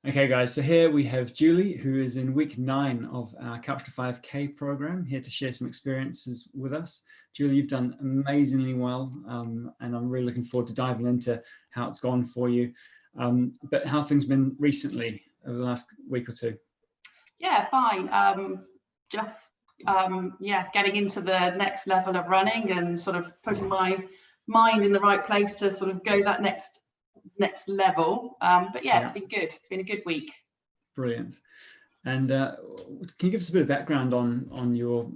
Okay, guys, so here we have Julie, who is in week 9 of our Couch to 5K program, here to share some experiences with us. Julie, you've done amazingly well, and I'm really looking forward to diving into how it's gone for you. But how have things been recently over the last week or two? Yeah, fine. Getting into the next level of running and sort of putting my mind in the right place to sort of go that next level. But yeah, it's been good. It's been a good week. Brilliant. And can you give us a bit of background on your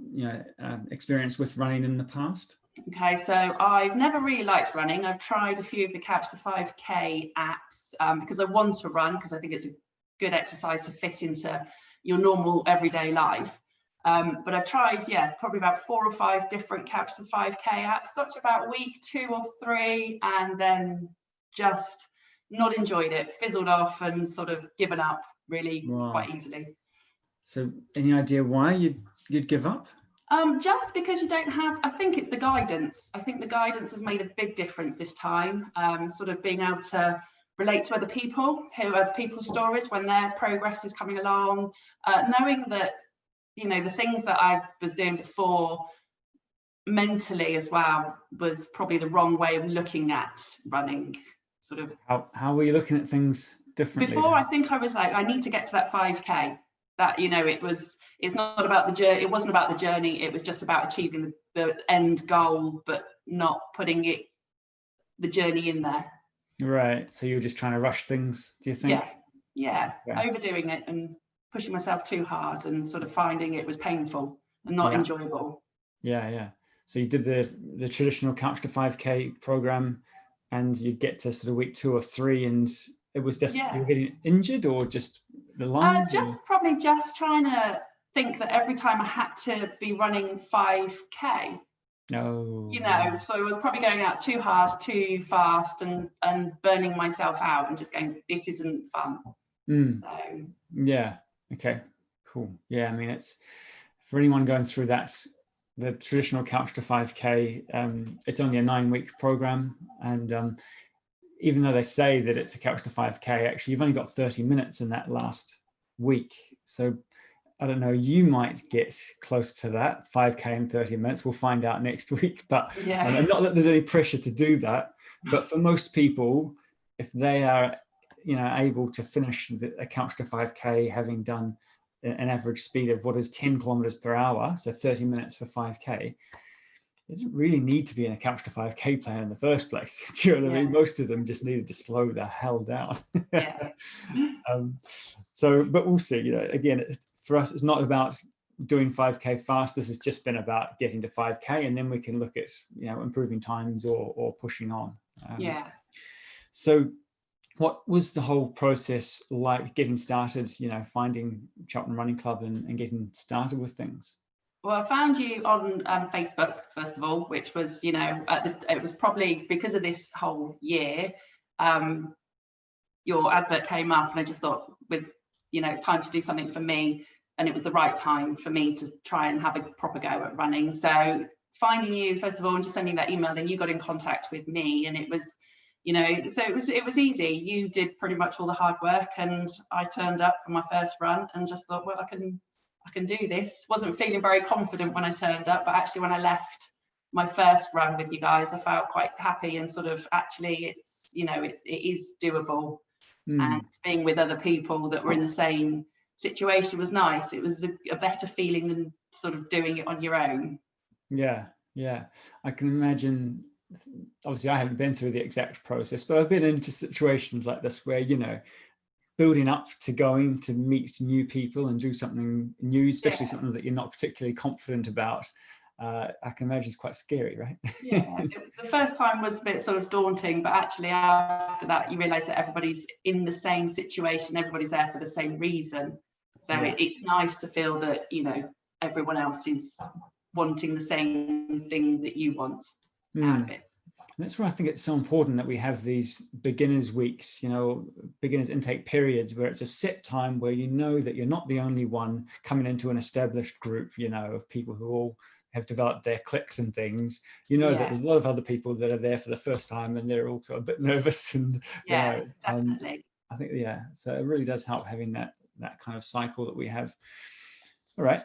experience with running in the past? Okay, so I've never really liked running. I've tried a few of the Couch to 5K apps because I want to run, because I think it's a good exercise to fit into your normal everyday life. But I've tried, probably about 4 or 5 different Couch to 5K apps, got to about week 2 or 3, and then just not enjoyed it, fizzled off and sort of given up really quite easily. So any idea why you'd give up? Just because you don't have, I think it's the guidance. I think the guidance has made a big difference this time. Sort of being able to relate to other people, hear other people's stories when their progress is coming along, knowing that, the things that I was doing before mentally as well was probably the wrong way of looking at running. Sort of. How were you looking at things differently? Before, I think I was like, I need to get to that 5K. That, it's not about the journey. It wasn't about the journey. It was just about achieving the end goal, but not putting the journey in there. Right. So you're just trying to rush things, do you think? Yeah. Overdoing it and pushing myself too hard and sort of finding it was painful and not enjoyable. Yeah. So you did the traditional Couch to 5K program, and you'd get to sort of week 2 or 3, and it was just you were getting injured, or just the lungs? Probably just trying to think that every time I had to be running 5K. No. So I was probably going out too hard, too fast, and burning myself out and just going, this isn't fun. So yeah. Okay, cool. Yeah, I mean, it's for anyone going through that, the traditional Couch to 5K, it's only a 9-week program, and even though they say that it's a Couch to 5K, actually you've only got 30 minutes in that last week. So I don't know, you might get close to that 5K in 30 minutes. We'll find out next week, but not that there's any pressure to do that, but for most people, if they are able to finish a Couch to 5K having done an average speed of what is 10 kilometers per hour, so 30 minutes for 5K, they didn't really need to be in a Couch to 5K plan in the first place. Do you know what I mean? Most of them just needed to slow the hell down. But we'll see. Again, for us, it's not about doing 5K fast. This has just been about getting to 5K, and then we can look at improving times or pushing on. So what was the whole process like getting started, finding Cheltenham Running Club and getting started with things? Well, I found you on Facebook, first of all, which was, it was probably because of this whole year, your advert came up, and I just thought it's time to do something for me. And it was the right time for me to try and have a proper go at running. So finding you, first of all, and just sending that email, then you got in contact with me, and it was, so it was easy. You did pretty much all the hard work, and I turned up for my first run and just thought, well, I can do this. Wasn't feeling very confident when I turned up, but actually when I left my first run with you guys, I felt quite happy and sort of actually it is doable. And being with other people that were in the same situation was nice. It was a better feeling than sort of doing it on your own. Yeah. I can imagine. Obviously, I haven't been through the exact process, but I've been into situations like this where, building up to going to meet new people and do something new, especially something that you're not particularly confident about. I can imagine it's quite scary, right? The first time was a bit sort of daunting, but actually after that, you realise that everybody's in the same situation. Everybody's there for the same reason. So it's nice to feel that, everyone else is wanting the same thing that you want out of it. That's why I think it's so important that we have these beginners weeks, beginners intake periods, where it's a set time where that you're not the only one coming into an established group, of people who all have developed their cliques and things. That there's a lot of other people that are there for the first time, and they're also a bit nervous and definitely. I think, yeah, so it really does help having that kind of cycle that we have. All right.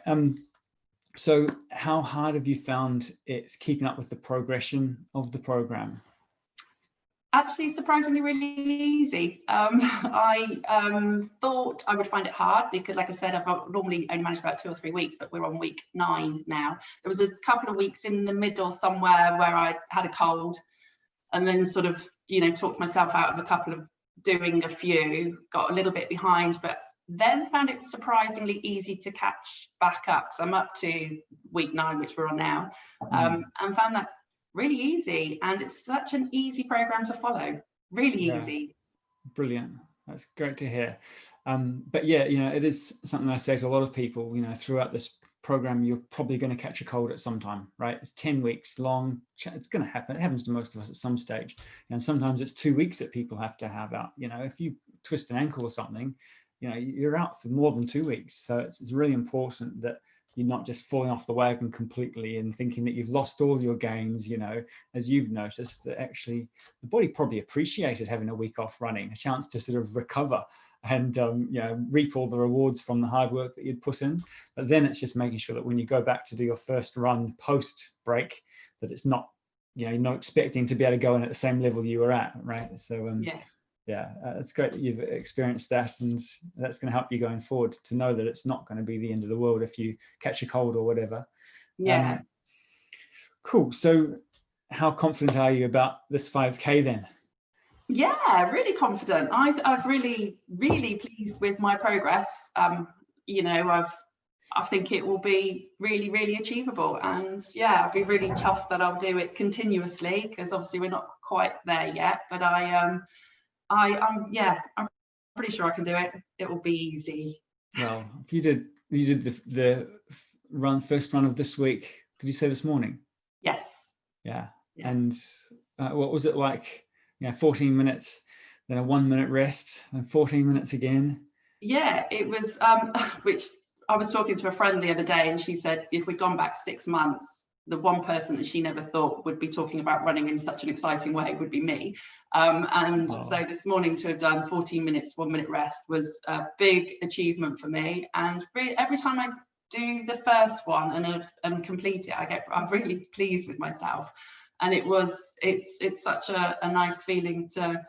So how hard have you found it's keeping up with the progression of the program? Actually, surprisingly really easy. I thought I would find it hard because, like I said, I've normally only managed about 2 or 3 weeks, but we're on week 9 now. There was a couple of weeks in the middle somewhere where I had a cold, and then sort of, you know, talked myself out of a couple of doing a few, got a little bit behind, but then found it surprisingly easy to catch back up. So I'm up to week 9, which we're on now, and found that really easy. And it's such an easy program to follow, really easy. Brilliant. That's great to hear. But yeah, you know, it is something I say to a lot of people, you know, throughout this program, you're probably going to catch a cold at some time, right? It's 10 weeks long. It's going to happen. It happens to most of us at some stage. And sometimes it's 2 weeks that people have to have out. You know, if you twist an ankle or something, you know, you're out for more than 2 weeks. So it's really important that you're not just falling off the wagon completely and thinking that you've lost all your gains, you know, as you've noticed, that actually the body probably appreciated having a week off running, a chance to sort of recover and, you know, reap all the rewards from the hard work that you'd put in. But then it's just making sure that when you go back to do your first run post break, that it's not, you know, you're not expecting to be able to go in at the same level you were at, right? So, it's great that you've experienced that, and that's going to help you going forward to know that it's not going to be the end of the world if you catch a cold or whatever. Cool. So how confident are you about this 5K then? Yeah, really confident. I've really pleased with my progress. You know, I think it will be really achievable, and yeah, I'd be really chuffed that I'll do it continuously, because obviously we're not quite there yet, but I'm pretty sure I can do it. It will be easy. Well, if you did the first run of this week, did you say this morning? Yes. Yeah. And what was it like? You know, 14 minutes, then a 1 minute rest, and 14 minutes again. Yeah, it was, which I was talking to a friend the other day, and she said if we'd gone back 6 months, the one person that she never thought would be talking about running in such an exciting way would be me. So this morning to have done 14 minutes, 1 minute rest was a big achievement for me. And every time I do the first one and complete it, I'm really pleased with myself. And it's such a nice feeling to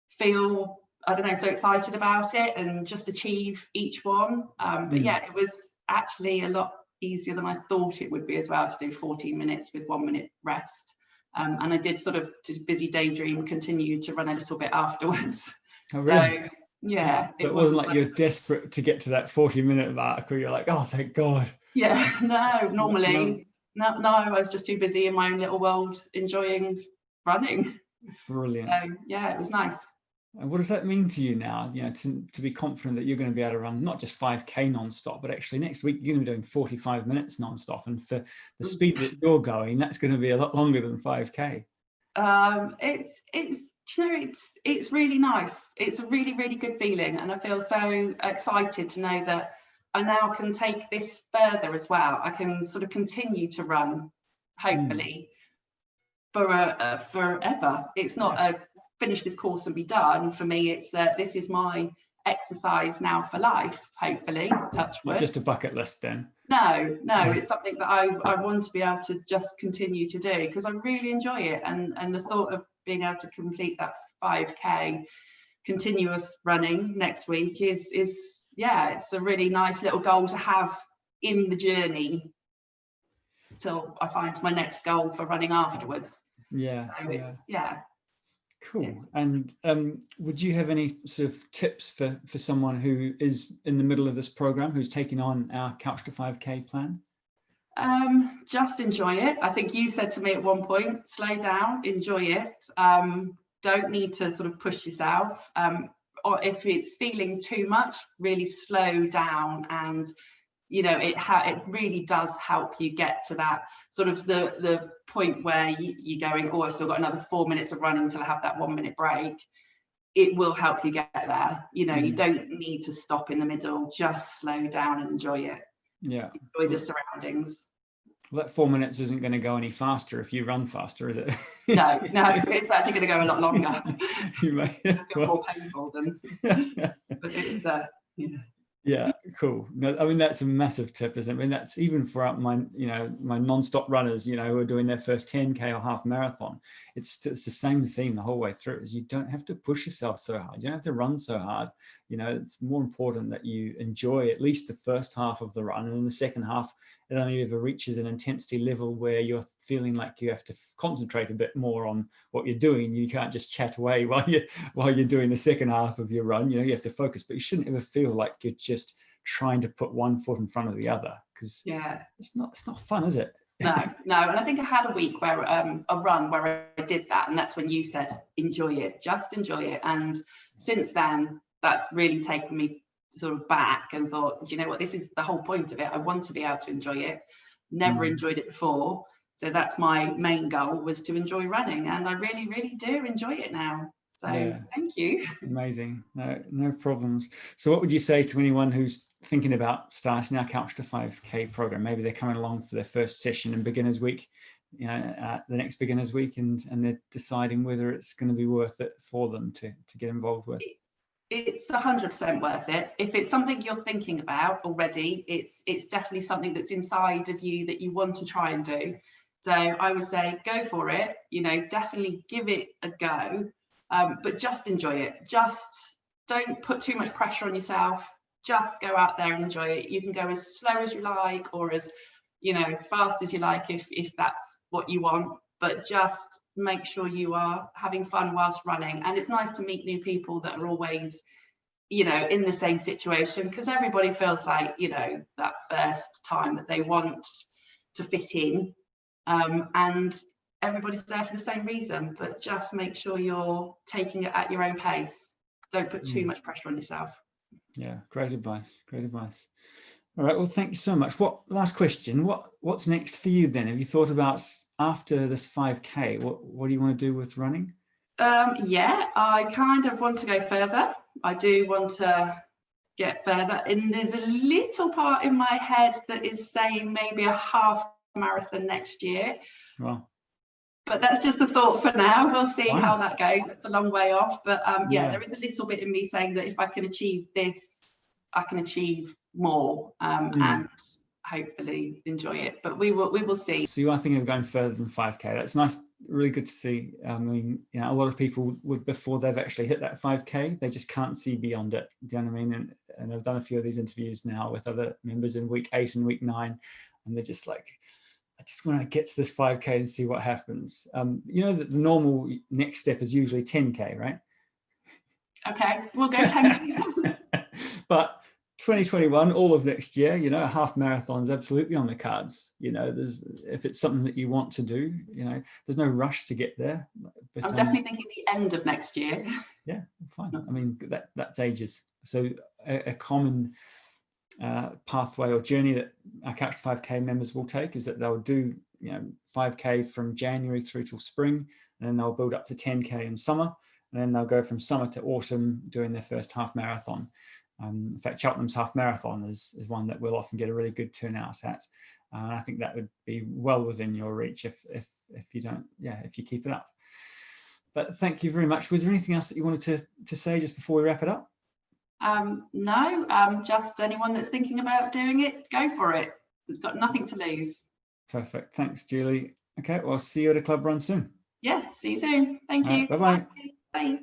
feel, I don't know, so excited about it and just achieve each one. But yeah, it was actually a lot easier than I thought it would be as well, to do 14 minutes with 1 minute rest. And I did sort of, to busy daydream, continue to run a little bit afterwards. Oh, really? So yeah, it wasn't like you're desperate to get to that 40-minute mark where you're like, oh, thank God. Yeah, no, normally, no, I was just too busy in my own little world enjoying running. Brilliant. So yeah, it was nice. And what does that mean to you now, you know, to be confident that you're going to be able to run not just 5K non-stop, but actually next week you're going to be doing 45 minutes non-stop, and for the speed that you're going, that's going to be a lot longer than 5K. It's really nice. It's a really good feeling, and I feel so excited to know that I now can take this further as well. I can sort of continue to run, hopefully, forever. It's not a finish this course and be done. For me, it's this is my exercise now for life, hopefully, touch wood. Not just a bucket list then. No, it's something that I want to be able to just continue to do, because I really enjoy it, and the thought of being able to complete that 5K continuous running next week is it's a really nice little goal to have in the journey till I find my next goal for running afterwards. Cool. And would you have any sort of tips for someone who is in the middle of this program, who's taking on our Couch to 5K plan? Just enjoy it. I think you said to me at one point, slow down, enjoy it. Don't need to sort of push yourself. Or if it's feeling too much, really slow down. And you know, it really does help you get to that sort of the point where you're going, oh, I've still got another 4 minutes of running till I have that 1 minute break. It will help you get there. You know, you don't need to stop in the middle, just slow down and enjoy it. Yeah. Enjoy the surroundings. Well, that 4 minutes isn't going to go any faster if you run faster, is it? No, it's actually going to go a lot longer. You may, more painful than, but it's yeah. Yeah, cool. No, I mean, that's a massive tip, isn't it? I mean, that's even for my, my non-stop runners, who are doing their first 10K or half marathon. It's the same theme the whole way through, is you don't have to push yourself so hard. You don't have to run so hard. It's more important that you enjoy at least the first half of the run, and in the second half, it only ever reaches an intensity level where you're feeling like you have to concentrate a bit more on what you're doing. You can't just chat away while you're doing the second half of your run. You have to focus, but you shouldn't ever feel like you're just trying to put one foot in front of the other, because it's not fun, is it? No. And I think I had a week where a run where I did that, and that's when you said enjoy it, just enjoy it. And since then, that's really taken me sort of back and thought, you know what, this is the whole point of it. I want to be able to enjoy it. Never enjoyed it before, so that's my main goal, was to enjoy running, and I really, really do enjoy it now. So thank you. Amazing. No problems. So what would you say to anyone who's thinking about starting our Couch to 5K program? Maybe they're coming along for their first session in Beginners Week, the next Beginners Week, and they're deciding whether it's going to be worth it for them to get involved with. It's 100% worth it. If it's something you're thinking about already, it's definitely something that's inside of you that you want to try and do. So I would say go for it, definitely give it a go, but just enjoy it. Just don't put too much pressure on yourself. Just go out there and enjoy it. You can go as slow as you like, or as fast as you like, if that's what you want, but just make sure you are having fun whilst running. And it's nice to meet new people that are always in the same situation, because everybody feels like that first time that they want to fit in, and everybody's there for the same reason. But just make sure you're taking it at your own pace. Don't put too much pressure on yourself. Yeah, great advice. All right, well, thank you so much. Last question, what's next for you then? Have you thought about, after this 5K, what do you want to do with running? I kind of want to go further. I do want to get further, and there's a little part in my head that is saying maybe a half marathon next year. Wow. But that's just a thought for now. We'll see how that goes. It's a long way off, but there is a little bit in me saying that if I can achieve this, I can achieve more, and hopefully enjoy it. But we will see. So you are thinking of going further than 5K. That's nice, really good to see. I mean, a lot of people would, before they've actually hit that 5K, they just can't see beyond it. Do you know what I mean? And I've done a few of these interviews now with other members in week 8 and week 9, and they're just like, I just want to get to this 5K and see what happens. That the normal next step is usually 10K, right? Okay, we'll go 10K. But 2021, all of next year, a half marathon is absolutely on the cards. If it's something that you want to do, there's no rush to get there. But I'm definitely thinking the end of next year. Yeah, fine. I mean, that's ages. So a common pathway or journey that our Couch to 5K members will take is that they'll do 5K from January through till spring, and then they'll build up to 10K in summer, and then they'll go from summer to autumn doing their first half marathon. In fact, Cheltenham's half marathon is one that we'll often get a really good turnout at. I think that would be well within your reach if you keep it up. But thank you very much. Was there anything else that you wanted to say just before we wrap it up? No, just anyone that's thinking about doing it, go for it. It's got nothing to lose. Perfect. Thanks, Julie. Okay, well, see you at a club run soon. Yeah, see you soon. Thank you. Bye-bye. Bye.